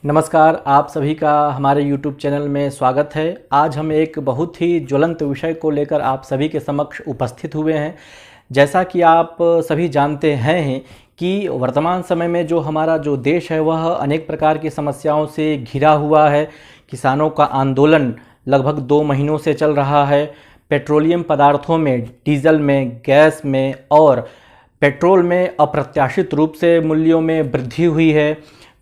नमस्कार, आप सभी का हमारे YouTube चैनल में स्वागत है। आज हम एक बहुत ही ज्वलंत विषय को लेकर आप सभी के समक्ष उपस्थित हुए हैं। जैसा कि आप सभी जानते हैं कि वर्तमान समय में जो हमारा जो देश है वह अनेक प्रकार की समस्याओं से घिरा हुआ है। किसानों का आंदोलन लगभग 2 महीनों से चल रहा है। पेट्रोलियम पदार्थों में, डीजल में, गैस में और पेट्रोल में अप्रत्याशित रूप से मूल्यों में वृद्धि हुई है।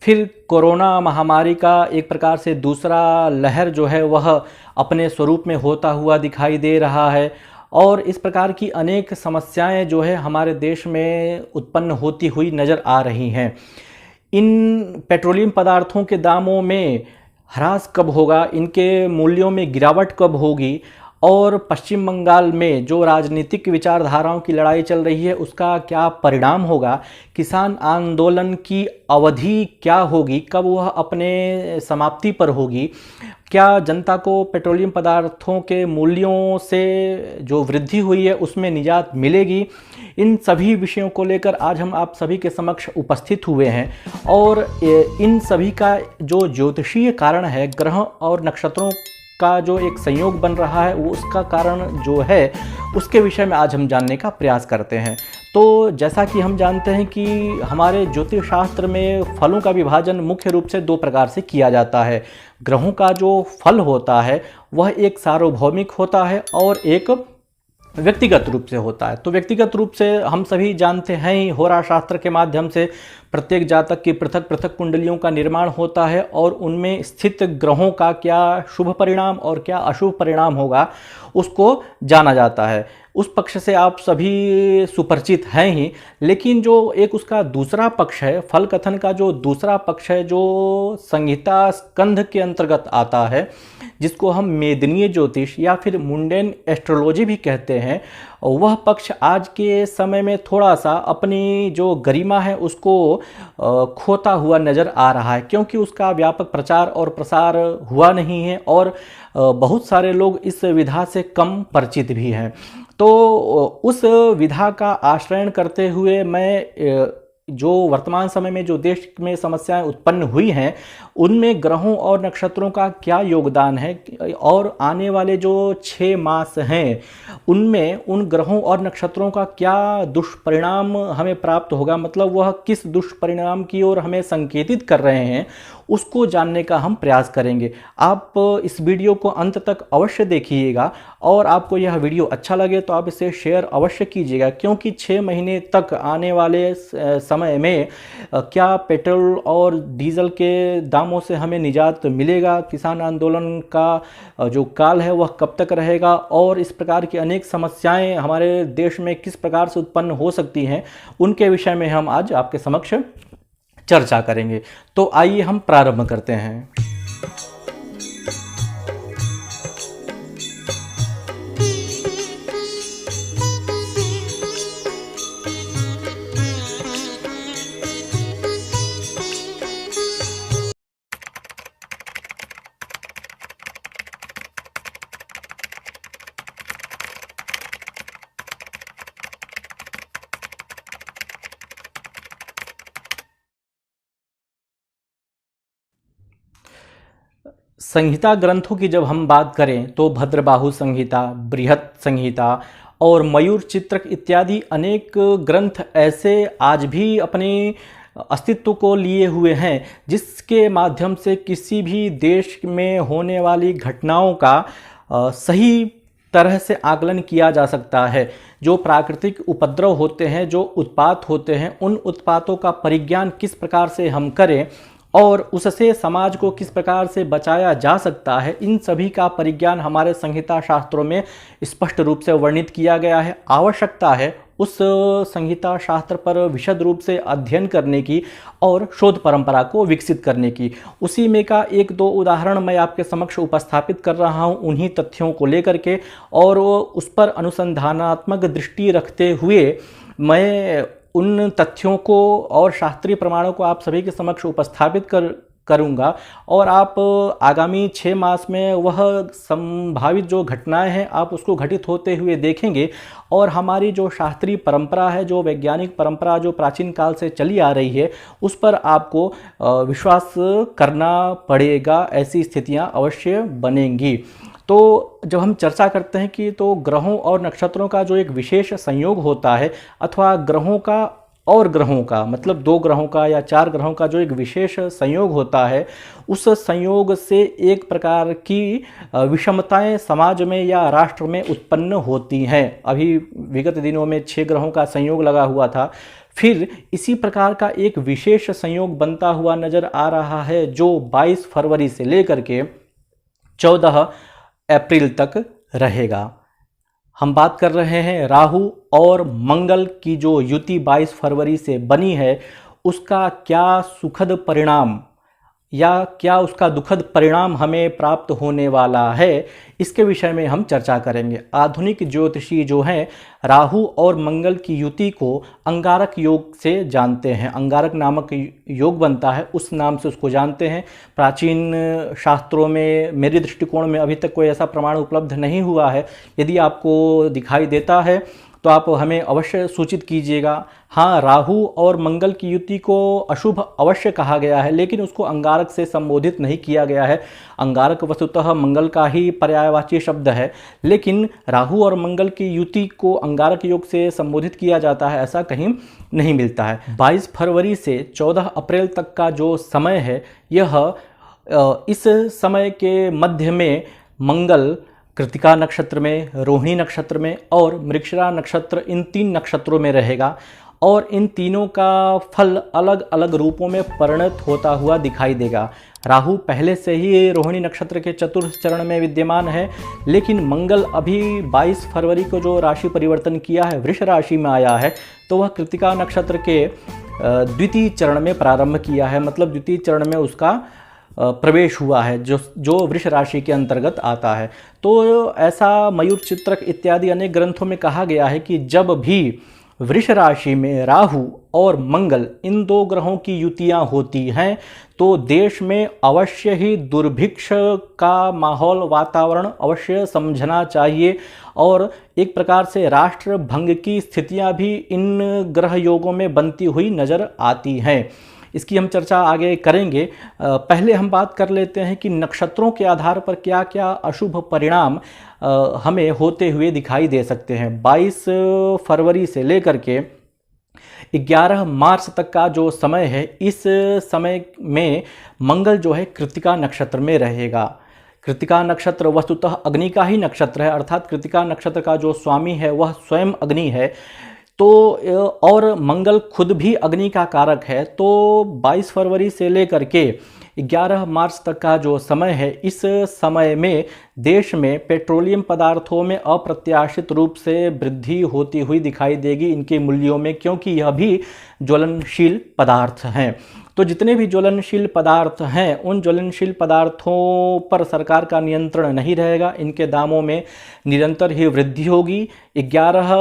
फिर कोरोना महामारी का एक प्रकार से दूसरा लहर जो है वह अपने स्वरूप में होता हुआ दिखाई दे रहा है और इस प्रकार की अनेक समस्याएं जो है हमारे देश में उत्पन्न होती हुई नज़र आ रही हैं। इन पेट्रोलियम पदार्थों के दामों में ह्रास कब होगा, इनके मूल्यों में गिरावट कब होगी और पश्चिम बंगाल में जो राजनीतिक विचारधाराओं की लड़ाई चल रही है उसका क्या परिणाम होगा, किसान आंदोलन की अवधि क्या होगी, कब वह अपने समाप्ति पर होगी, क्या जनता को पेट्रोलियम पदार्थों के मूल्यों से जो वृद्धि हुई है उसमें निजात मिलेगी। इन सभी विषयों को लेकर आज हम आप सभी के समक्ष उपस्थित हुए हैं और इन सभी का जो ज्योतिषीय कारण है, ग्रह और नक्षत्रों का जो एक संयोग बन रहा है वो उसका कारण जो है उसके विषय में आज हम जानने का प्रयास करते हैं। तो जैसा कि हम जानते हैं कि हमारे ज्योतिष शास्त्र में फलों का विभाजन मुख्य रूप से 2 प्रकार से किया जाता है। ग्रहों का जो फल होता है वह एक सार्वभौमिक होता है और एक व्यक्तिगत रूप से होता है। तो व्यक्तिगत रूप से हम सभी जानते हैं ही, होरा शास्त्र के माध्यम से प्रत्येक जातक की पृथक पृथक कुंडलियों का निर्माण होता है और उनमें स्थित ग्रहों का क्या शुभ परिणाम और क्या अशुभ परिणाम होगा उसको जाना जाता है। उस पक्ष से आप सभी सुपरिचित हैं ही, लेकिन जो एक उसका दूसरा पक्ष है, फल कथन का जो दूसरा पक्ष है, जो संहिता स्कंध के अंतर्गत आता है, जिसको हम मेदनीय ज्योतिष या फिर मुंडेन एस्ट्रोलॉजी भी कहते हैं, वह पक्ष आज के समय में थोड़ा सा अपनी जो गरिमा है उसको खोता हुआ नज़र आ रहा है, क्योंकि उसका व्यापक प्रचार और प्रसार हुआ नहीं है और बहुत सारे लोग इस विधा से कम परिचित भी हैं। तो उस विधा का आश्रय करते हुए मैं जो वर्तमान समय में जो देश में समस्याएं उत्पन्न हुई हैं उनमें ग्रहों और नक्षत्रों का क्या योगदान है और आने वाले जो 6 मास हैं उनमें उन ग्रहों और नक्षत्रों का क्या दुष्परिणाम हमें प्राप्त होगा, मतलब वह किस दुष्परिणाम की ओर हमें संकेतित कर रहे हैं, उसको जानने का हम प्रयास करेंगे। आप इस वीडियो को अंत तक अवश्य देखिएगा और आपको यह वीडियो अच्छा लगे तो आप इसे शेयर अवश्य कीजिएगा, क्योंकि 6 महीने तक आने वाले समय में क्या पेट्रोल और डीजल के दामों से हमें निजात मिलेगा, किसान आंदोलन का जो काल है वह कब तक रहेगा और इस प्रकार की अनेक समस्याएं हमारे देश में किस प्रकार से उत्पन्न हो सकती हैं, उनके विषय में हम आज आपके समक्ष चर्चा करेंगे। तो आइए हम प्रारंभ करते हैं। संहिता ग्रंथों की जब हम बात करें तो भद्रबाहु संहिता, बृहत संहिता और मयूर चित्रक इत्यादि अनेक ग्रंथ ऐसे आज भी अपने अस्तित्व को लिए हुए हैं जिसके माध्यम से किसी भी देश में होने वाली घटनाओं का सही तरह से आकलन किया जा सकता है। जो प्राकृतिक उपद्रव होते हैं, जो उत्पात होते हैं, उन उत्पातों का परिज्ञान किस प्रकार से हम करें और उससे समाज को किस प्रकार से बचाया जा सकता है, इन सभी का परिज्ञान हमारे संहिता शास्त्रों में स्पष्ट रूप से वर्णित किया गया है। आवश्यकता है उस संहिता शास्त्र पर विशद रूप से अध्ययन करने की और शोध परंपरा को विकसित करने की। उसी में का 1-2 उदाहरण मैं आपके समक्ष उपस्थापित कर रहा हूं उन्हीं तथ्यों को लेकर के, और उस पर अनुसंधानात्मक दृष्टि रखते हुए मैं उन तथ्यों को और शास्त्रीय प्रमाणों को आप सभी के समक्ष उपस्थापित करूंगा और आप आगामी 6 मास में वह संभावित जो घटनाएं हैं आप उसको घटित होते हुए देखेंगे और हमारी जो शास्त्रीय परंपरा है, जो वैज्ञानिक परंपरा जो प्राचीन काल से चली आ रही है, उस पर आपको विश्वास करना पड़ेगा। ऐसी स्थितियां अवश्य बनेंगी। तो जब हम चर्चा करते हैं कि तो ग्रहों और नक्षत्रों का जो एक विशेष संयोग होता है अथवा ग्रहों का और ग्रहों का मतलब 2 ग्रहों का या 4 ग्रहों का जो एक विशेष संयोग होता है, उस संयोग से एक प्रकार की विषमताएं समाज में या राष्ट्र में उत्पन्न होती हैं। अभी विगत दिनों में 6 ग्रहों का संयोग लगा हुआ था, फिर इसी प्रकार का एक विशेष संयोग बनता हुआ नजर आ रहा है जो 22 फरवरी से लेकर के 14 अप्रैल तक रहेगा। हम बात कर रहे हैं राहु और मंगल की जो युति 22 फरवरी से बनी है, उसका क्या सुखद परिणाम या क्या उसका दुखद परिणाम हमें प्राप्त होने वाला है, इसके विषय में हम चर्चा करेंगे। आधुनिक ज्योतिषी जो हैं राहु और मंगल की युति को अंगारक योग से जानते हैं। अंगारक नामक योग बनता है, उस नाम से उसको जानते हैं। प्राचीन शास्त्रों में मेरे दृष्टिकोण में अभी तक कोई ऐसा प्रमाण उपलब्ध नहीं हुआ है। यदि आपको दिखाई देता है तो आप हमें अवश्य सूचित कीजिएगा। हाँ, राहु और मंगल की युति को अशुभ अवश्य कहा गया है, लेकिन उसको अंगारक से संबोधित नहीं किया गया है। अंगारक वस्तुतः मंगल का ही पर्यायवाची शब्द है, लेकिन राहु और मंगल की युति को अंगारक योग से संबोधित किया जाता है, ऐसा कहीं नहीं मिलता है। 22 फरवरी से 14 अप्रैल तक का जो समय है, यह इस समय के मध्य में मंगल कृतिका नक्षत्र में, रोहिणी नक्षत्र में और मृगशिरा नक्षत्र, इन 3 नक्षत्रों में रहेगा और इन तीनों का फल अलग अलग रूपों में परिणत होता हुआ दिखाई देगा। राहु पहले से ही रोहिणी नक्षत्र के चतुर्थ चरण में विद्यमान है, लेकिन मंगल अभी 22 फरवरी को जो राशि परिवर्तन किया है, वृष राशि में आया है, तो वह कृतिका नक्षत्र के द्वितीय चरण में प्रारंभ किया है, मतलब द्वितीय चरण में उसका प्रवेश हुआ है, जो वृष राशि के अंतर्गत आता है। तो ऐसा मयूर चित्रक इत्यादि अनेक ग्रंथों में कहा गया है कि जब भी वृष राशि में राहु और मंगल इन 2 ग्रहों की युतियां होती हैं तो देश में अवश्य ही दुर्भिक्ष का माहौल, वातावरण अवश्य समझना चाहिए और एक प्रकार से राष्ट्र भंग की स्थितियां भी इन ग्रह योगों में बनती हुई नजर आती हैं। इसकी हम चर्चा आगे करेंगे। पहले हम बात कर लेते हैं कि नक्षत्रों के आधार पर क्या क्या अशुभ परिणाम हमें होते हुए दिखाई दे सकते हैं। 22 फरवरी से लेकर के 11 मार्च तक का जो समय है, इस समय में मंगल जो है कृतिका नक्षत्र में रहेगा। कृतिका नक्षत्र वस्तुतः अग्नि का ही नक्षत्र है, अर्थात कृतिका नक्षत्र का जो स्वामी है वह स्वयं अग्नि है। तो और मंगल खुद भी अग्नि का कारक है। तो 22 फरवरी से लेकर के 11 मार्च तक का जो समय है, इस समय में देश में पेट्रोलियम पदार्थों में अप्रत्याशित रूप से वृद्धि होती हुई दिखाई देगी इनके मूल्यों में, क्योंकि यह भी ज्वलनशील पदार्थ हैं। तो जितने भी ज्वलनशील पदार्थ हैं, उन ज्वलनशील पदार्थों पर सरकार का नियंत्रण नहीं रहेगा, इनके दामों में निरंतर ही वृद्धि होगी। 11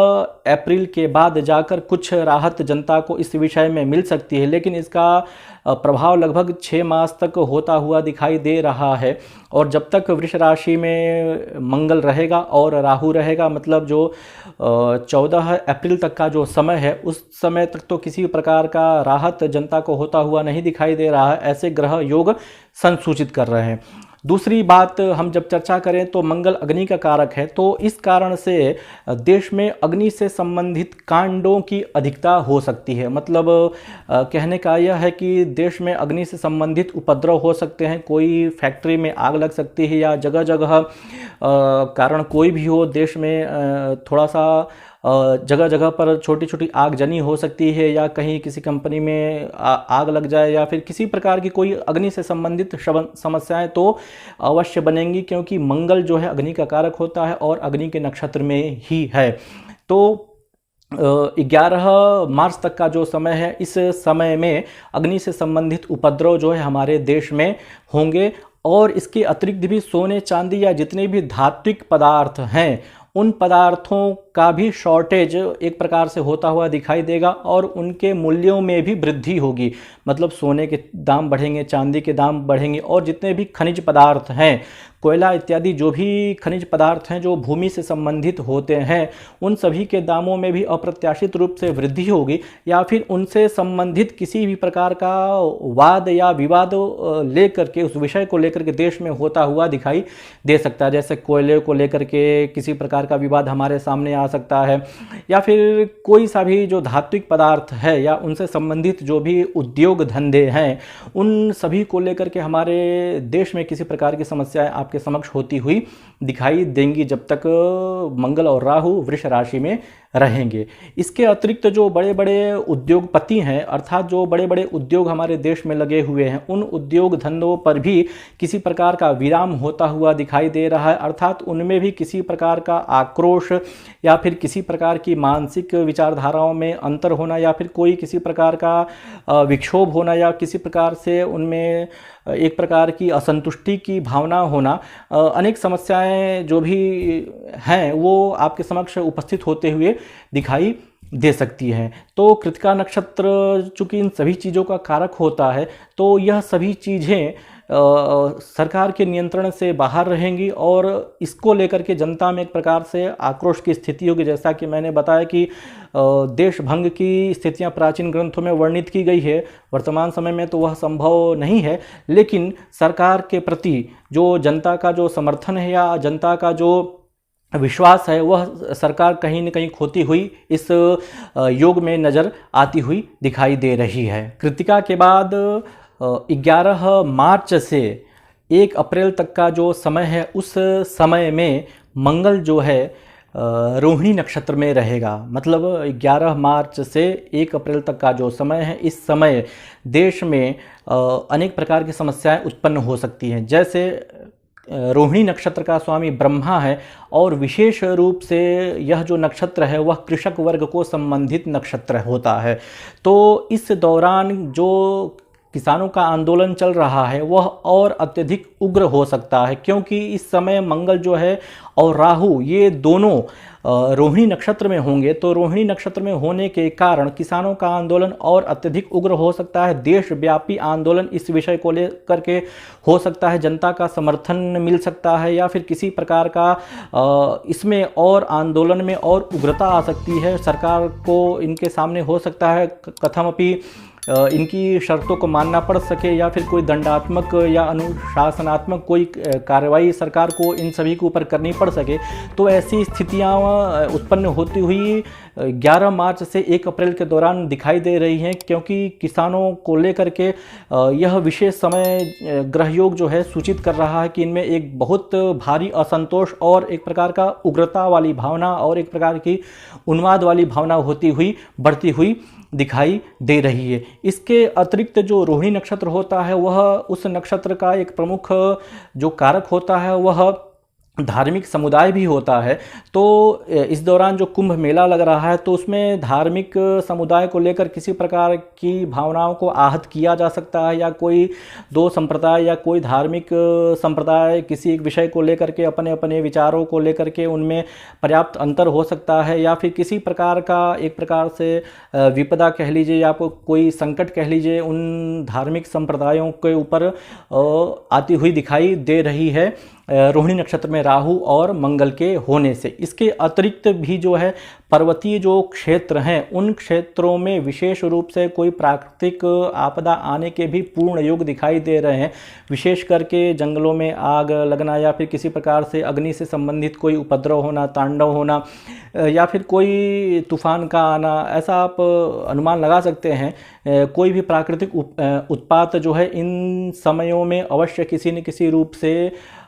अप्रैल के बाद जाकर कुछ राहत जनता को इस विषय में मिल सकती है, लेकिन इसका प्रभाव लगभग 6 मास तक होता हुआ दिखाई दे रहा है। और जब तक वृष राशि में मंगल रहेगा और राहु रहेगा, मतलब जो 14 अप्रैल तक का जो समय है, उस समय तक तो किसी प्रकार का राहत जनता को होता हुआ नहीं दिखाई दे रहा है, ऐसे ग्रह योग संसूचित कर रहे हैं। दूसरी बात हम जब चर्चा करें तो मंगल अग्नि का कारक है, तो इस कारण से देश में अग्नि से संबंधित कांडों की अधिकता हो सकती है। मतलब कहने का यह है कि देश में अग्नि से संबंधित उपद्रव हो सकते हैं, कोई फैक्ट्री में आग लग सकती है या जगह जगह कारण कोई भी हो, देश में थोड़ा सा जगह जगह पर छोटी छोटी आगजनी हो सकती है, या कहीं किसी कंपनी में आग लग जाए, या फिर किसी प्रकार की कोई अग्नि से संबंधित समस्याएं तो अवश्य बनेंगी, क्योंकि मंगल जो है अग्नि का कारक होता है और अग्नि के नक्षत्र में ही है। तो 11 मार्च तक का जो समय है, इस समय में अग्नि से संबंधित उपद्रव जो है हमारे देश में होंगे। और इसके अतिरिक्त भी सोने चांदी या जितने भी धात्विक पदार्थ हैं उन पदार्थों का भी शॉर्टेज एक प्रकार से होता हुआ दिखाई देगा और उनके मूल्यों में भी वृद्धि होगी। मतलब सोने के दाम बढ़ेंगे, चांदी के दाम बढ़ेंगे और जितने भी खनिज पदार्थ हैं, कोयला इत्यादि जो भी खनिज पदार्थ हैं जो भूमि से संबंधित होते हैं, उन सभी के दामों में भी अप्रत्याशित रूप से वृद्धि होगी या फिर उनसे संबंधित किसी भी प्रकार का वाद या विवाद लेकर के, उस विषय को लेकर के देश में होता हुआ दिखाई दे सकता है। जैसे कोयले को लेकर के किसी प्रकार का विवाद हमारे सामने आ सकता है, या फिर कोई सा भी जो धात्विक पदार्थ है या उनसे संबंधित जो भी उद्योग धंधे हैं, उन सभी को लेकर के हमारे देश में किसी प्रकार की समस्याएं आपके समक्ष होती हुई दिखाई देंगी जब तक मंगल और राहु वृष राशि में रहेंगे। इसके अतिरिक्त जो बड़े बड़े उद्योगपति हैं, अर्थात जो बड़े बड़े उद्योग हमारे देश में लगे हुए हैं, उन उद्योग धंधों पर भी किसी प्रकार का विराम होता हुआ दिखाई दे रहा है। अर्थात उनमें भी किसी प्रकार का आक्रोश या फिर किसी प्रकार की मानसिक विचारधाराओं में अंतर होना या फिर कोई किसी प्रकार का विक्षोभ होना या किसी प्रकार से उनमें एक प्रकार की असंतुष्टि की भावना होना, अनेक समस्याएं जो भी हैं वो आपके समक्ष उपस्थित होते हुए दिखाई दे सकती हैं। तो कृतिका नक्षत्र चूंकि इन सभी चीज़ों का कारक होता है, तो यह सभी चीज़ें सरकार के नियंत्रण से बाहर रहेंगी और इसको लेकर के जनता में एक प्रकार से आक्रोश की स्थिति होगी। जैसा कि मैंने बताया कि देशभंग की स्थितियां प्राचीन ग्रंथों में वर्णित की गई है, वर्तमान समय में तो वह संभव नहीं है, लेकिन सरकार के प्रति जो जनता का जो समर्थन है या जनता का जो विश्वास है, वह सरकार कहीं न कहीं खोती हुई इस योग में नज़र आती हुई दिखाई दे रही है। कृतिका के बाद 11 मार्च से 1 अप्रैल तक का जो समय है, उस समय में मंगल जो है रोहिणी नक्षत्र में रहेगा। मतलब 11 मार्च से 1 अप्रैल तक का जो समय है, इस समय देश में अनेक प्रकार की समस्याएं उत्पन्न हो सकती हैं। जैसे रोहिणी नक्षत्र का स्वामी ब्रह्मा है और विशेष रूप से यह जो नक्षत्र है वह कृषक वर्ग को संबंधित नक्षत्र होता है। तो इस दौरान जो किसानों का आंदोलन चल रहा है वह और अत्यधिक उग्र हो सकता है, क्योंकि इस समय मंगल जो है और राहु ये दोनों रोहिणी नक्षत्र में होंगे। तो रोहिणी नक्षत्र में होने के कारण किसानों का आंदोलन और अत्यधिक उग्र हो सकता है। देशव्यापी आंदोलन इस विषय को लेकर के हो सकता है, जनता का समर्थन मिल सकता है या फिर किसी प्रकार का इसमें और आंदोलन में और उग्रता आ सकती है। सरकार को इनके सामने हो सकता है कथमपि इनकी शर्तों को मानना पड़ सके या फिर कोई दंडात्मक या अनुशासनात्मक कोई कार्रवाई सरकार को इन सभी के ऊपर करनी पड़ सके। तो ऐसी स्थितियां उत्पन्न होती हुई 11 मार्च से 1 अप्रैल के दौरान दिखाई दे रही हैं, क्योंकि किसानों को लेकर के यह विशेष समय ग्रह योग जो है सूचित कर रहा है कि इनमें एक बहुत भारी असंतोष और एक प्रकार का उग्रता वाली भावना और एक प्रकार की उन्माद वाली भावना होती हुई बढ़ती हुई दिखाई दे रही है। इसके अतिरिक्त जो रोहिणी नक्षत्र होता है वह उस नक्षत्र का एक प्रमुख जो कारक होता है वह धार्मिक समुदाय भी होता है। तो इस दौरान जो कुंभ मेला लग रहा है तो उसमें धार्मिक समुदाय को लेकर किसी प्रकार की भावनाओं को आहत किया जा सकता है, या कोई दो संप्रदाय या कोई धार्मिक संप्रदाय किसी एक विषय को लेकर के अपने अपने विचारों को लेकर के उनमें पर्याप्त अंतर हो सकता है, या फिर किसी प्रकार का एक प्रकार से विपदा कह लीजिए या कोई संकट कह लीजिए उन धार्मिक संप्रदायों के ऊपर आती हुई दिखाई दे रही है रोहिणी नक्षत्र में राहु और मंगल के होने से। इसके अतिरिक्त भी जो है पर्वतीय जो क्षेत्र हैं उन क्षेत्रों में विशेष रूप से कोई प्राकृतिक आपदा आने के भी पूर्ण योग दिखाई दे रहे हैं। विशेष करके जंगलों में आग लगना या फिर किसी प्रकार से अग्नि से संबंधित कोई उपद्रव होना, तांडव होना या फिर कोई तूफान का आना, ऐसा आप अनुमान लगा सकते हैं। कोई भी प्राकृतिक उत्पात जो है इन समयों में अवश्य किसी न किसी रूप से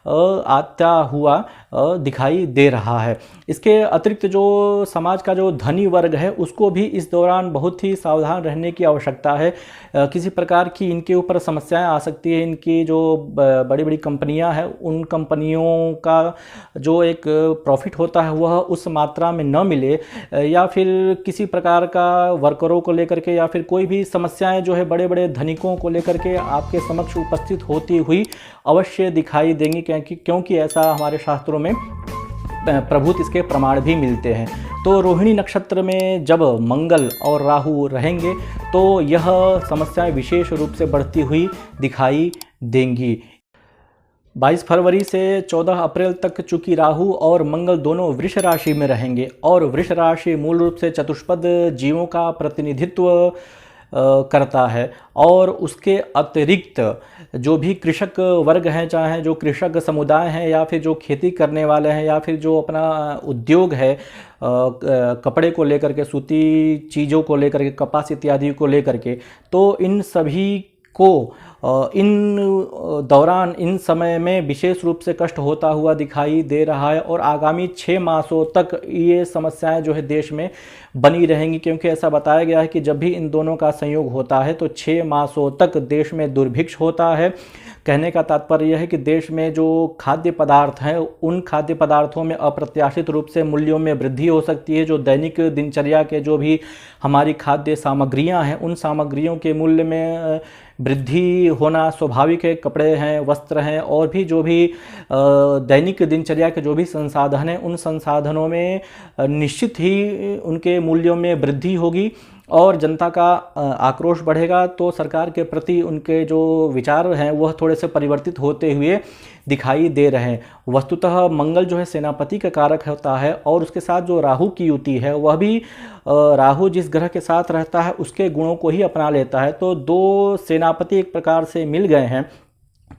आता हुआ दिखाई दे रहा है। इसके अतिरिक्त जो समाज का जो धनी वर्ग है उसको भी इस दौरान बहुत ही सावधान रहने की आवश्यकता है। किसी प्रकार की इनके ऊपर समस्याएं आ सकती है। इनकी जो बड़ी बड़ी कंपनियां हैं उन कंपनियों का जो एक प्रॉफिट होता है वह उस मात्रा में न मिले, या फिर किसी प्रकार का वर्करों को लेकर के या फिर कोई भी समस्याएं जो है बड़े बड़े धनिकों को लेकर के आपके समक्ष उपस्थित होती हुई अवश्य दिखाई देंगी, क्योंकि ऐसा हमारे शास्त्रों में प्रभुत्व इसके प्रमाण भी मिलते हैं। तो रोहिणी नक्षत्र में जब मंगल और राहु रहेंगे तो यह समस्याएं विशेष रूप से बढ़ती हुई दिखाई देंगी। 22 फरवरी से 14 अप्रैल तक चूंकि राहु और मंगल दोनों वृष राशि में रहेंगे और वृष राशि मूल रूप से चतुष्पद जीवों का प्रतिनिधित्व करता है, और उसके अतिरिक्त जो भी कृषक वर्ग हैं, चाहे जो कृषक समुदाय हैं या फिर जो खेती करने वाले हैं या फिर जो अपना उद्योग है कपड़े को लेकर के, सूती चीज़ों को लेकर के, कपास इत्यादि को लेकर के, तो इन सभी को इन दौरान, इन समय में विशेष रूप से कष्ट होता हुआ दिखाई दे रहा है। और आगामी 6 मासों तक ये समस्याएं जो है देश में बनी रहेंगी, क्योंकि ऐसा बताया गया है कि जब भी इन दोनों का संयोग होता है तो 6 मासों तक देश में दुर्भिक्ष होता है। कहने का तात्पर्य यह है कि देश में जो खाद्य पदार्थ हैं उन खाद्य पदार्थों में अप्रत्याशित रूप से मूल्यों में वृद्धि हो सकती है। जो दैनिक दिनचर्या के जो भी हमारी खाद्य सामग्रियां हैं उन सामग्रियों के मूल्य में वृद्धि होना स्वाभाविक है। कपड़े हैं, वस्त्र हैं और भी जो भी दैनिक दिनचर्या के जो भी संसाधन हैं उन संसाधनों में निश्चित ही उनके मूल्यों में वृद्धि होगी और जनता का आक्रोश बढ़ेगा। तो सरकार के प्रति उनके जो विचार हैं वह थोड़े से परिवर्तित होते हुए दिखाई दे रहे हैं। वस्तुतः मंगल जो है सेनापति का कारक होता है और उसके साथ जो राहु की युति है वह भी राहु जिस ग्रह के साथ रहता है उसके गुणों को ही अपना लेता है। तो दो सेनापति एक प्रकार से मिल गए हैं।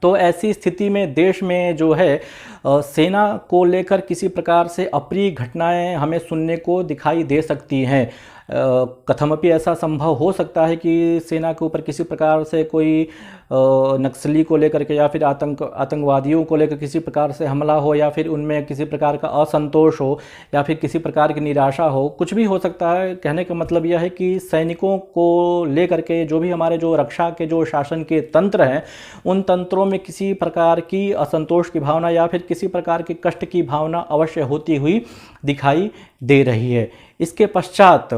तो ऐसी स्थिति में देश में जो है सेना को लेकर किसी प्रकार से अप्रिय घटनाएं हमें सुनने को दिखाई दे सकती हैं। कथमपि ऐसा संभव हो सकता है कि सेना के ऊपर किसी प्रकार से कोई नक्सली को लेकर के या फिर आतंकवादियों को लेकर किसी प्रकार से हमला हो या फिर उनमें किसी प्रकार का असंतोष हो या फिर किसी प्रकार की निराशा हो, कुछ भी हो सकता है। कहने का मतलब यह है कि सैनिकों को लेकर के जो भी हमारे जो रक्षा के जो शासन के तंत्र हैं उन तंत्रों में किसी प्रकार की असंतोष की भावना या फिर किसी प्रकार की कष्ट की भावना अवश्य होती हुई दिखाई दे रही है। इसके पश्चात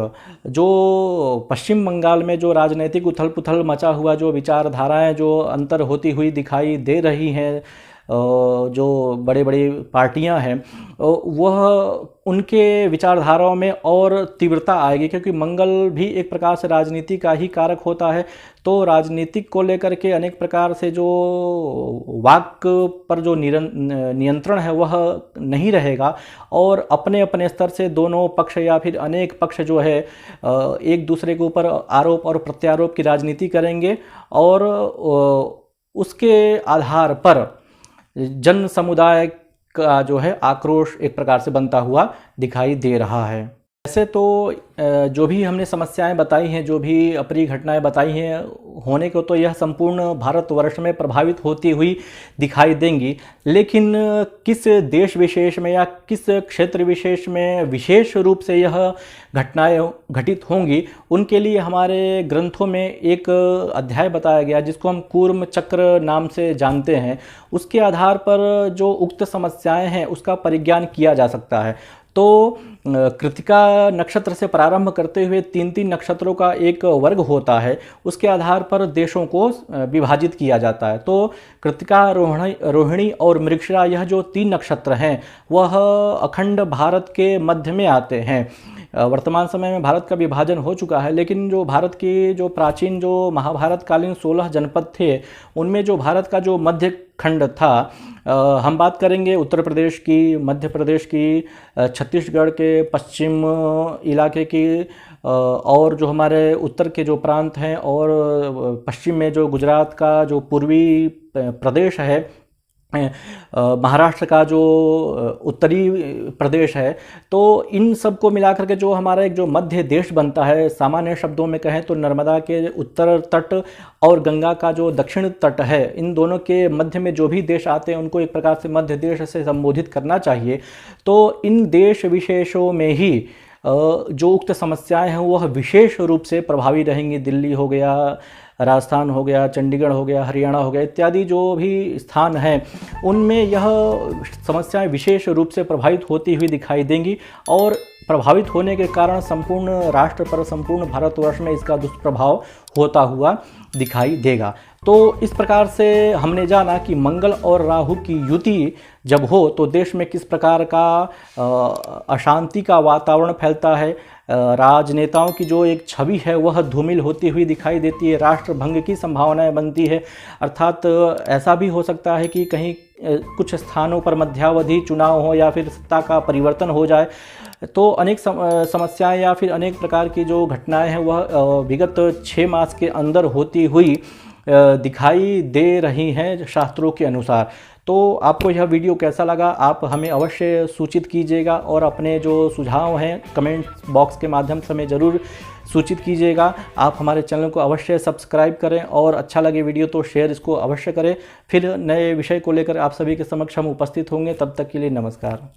जो पश्चिम बंगाल में जो राजनीतिक उथल पुथल मचा हुआ जो विचारधाराएं जो अंतर होती हुई दिखाई दे रही हैं, जो बड़े बड़ी पार्टियां हैं वह उनके विचारधाराओं में और तीव्रता आएगी, क्योंकि मंगल भी एक प्रकार से राजनीति का ही कारक होता है। तो राजनीतिक को लेकर के अनेक प्रकार से जो वाक पर जो नियंत्रण है वह नहीं रहेगा और अपने अपने स्तर से दोनों पक्ष या फिर अनेक पक्ष जो है एक दूसरे के ऊपर आरोप और प्रत्यारोप की राजनीति करेंगे और उसके आधार पर जन समुदाय का जो है आक्रोश एक प्रकार से बनता हुआ दिखाई दे रहा है। वैसे तो जो भी हमने समस्याएं बताई हैं, जो भी अप्रिय घटनाएं बताई हैं होने को, तो यह संपूर्ण भारतवर्ष में प्रभावित होती हुई दिखाई देंगी। लेकिन किस देश विशेष में या किस क्षेत्र विशेष में विशेष रूप से यह घटनाएं घटित होंगी, उनके लिए हमारे ग्रंथों में एक अध्याय बताया गया जिसको हम कूर्म चक्र नाम से जानते हैं। उसके आधार पर जो उक्त समस्याएं हैं उसका परिज्ञान किया जा सकता है। तो कृतिका नक्षत्र से प्रारंभ करते हुए 3-3 नक्षत्रों का एक वर्ग होता है, उसके आधार पर देशों को विभाजित किया जाता है। तो कृतिका, रोहिणी और मृगशिरा यह जो 3 नक्षत्र हैं वह अखंड भारत के मध्य में आते हैं। वर्तमान समय में भारत का विभाजन हो चुका है, लेकिन जो भारत की जो प्राचीन जो महाभारत कालीन 16 जनपद थे उनमें जो भारत का जो मध्य खंड था, हम बात करेंगे उत्तर प्रदेश की, मध्य प्रदेश की, छत्तीसगढ़ के पश्चिम इलाके की और जो हमारे उत्तर के जो प्रांत हैं और पश्चिम में जो गुजरात का जो पूर्वी प्रदेश है, महाराष्ट्र का जो उत्तरी प्रदेश है, तो इन सब को मिलाकर के जो हमारा एक जो मध्य देश बनता है, सामान्य शब्दों में कहें तो नर्मदा के उत्तर तट और गंगा का जो दक्षिण तट है, इन दोनों के मध्य में जो भी देश आते हैं उनको एक प्रकार से मध्य देश से संबोधित करना चाहिए। तो इन देश विशेषों में ही जो उक्त समस्याएं हैं वह विशेष रूप से प्रभावी रहेंगी। दिल्ली हो गया, राजस्थान हो गया, चंडीगढ़ हो गया, हरियाणा हो गया इत्यादि जो भी स्थान हैं उनमें यह समस्याएं विशेष रूप से प्रभावित होती हुई दिखाई देंगी। और प्रभावित होने के कारण संपूर्ण राष्ट्र पर, संपूर्ण भारतवर्ष में इसका दुष्प्रभाव होता हुआ दिखाई देगा। तो इस प्रकार से हमने जाना कि मंगल और राहु की युति जब हो तो देश में किस प्रकार का अशांति का वातावरण फैलता है, राजनेताओं की जो एक छवि है वह धूमिल होती हुई दिखाई देती है, राष्ट्रभंग की संभावनाएं बनती है। अर्थात ऐसा भी हो सकता है कि कहीं कुछ स्थानों पर मध्यावधि चुनाव हो या फिर सत्ता का परिवर्तन हो जाए। तो अनेक समस्याएं या फिर अनेक प्रकार की जो घटनाएं हैं वह विगत 6 मास के अंदर होती हुई दिखाई दे रही हैं शास्त्रों के अनुसार। तो आपको यह वीडियो कैसा लगा आप हमें अवश्य सूचित कीजिएगा और अपने जो सुझाव हैं कमेंट बॉक्स के माध्यम से हमें ज़रूर सूचित कीजिएगा। आप हमारे चैनल को अवश्य सब्सक्राइब करें और अच्छा लगे वीडियो तो शेयर इसको अवश्य करें। फिर नए विषय को लेकर आप सभी के समक्ष हम उपस्थित होंगे। तब तक के लिए नमस्कार।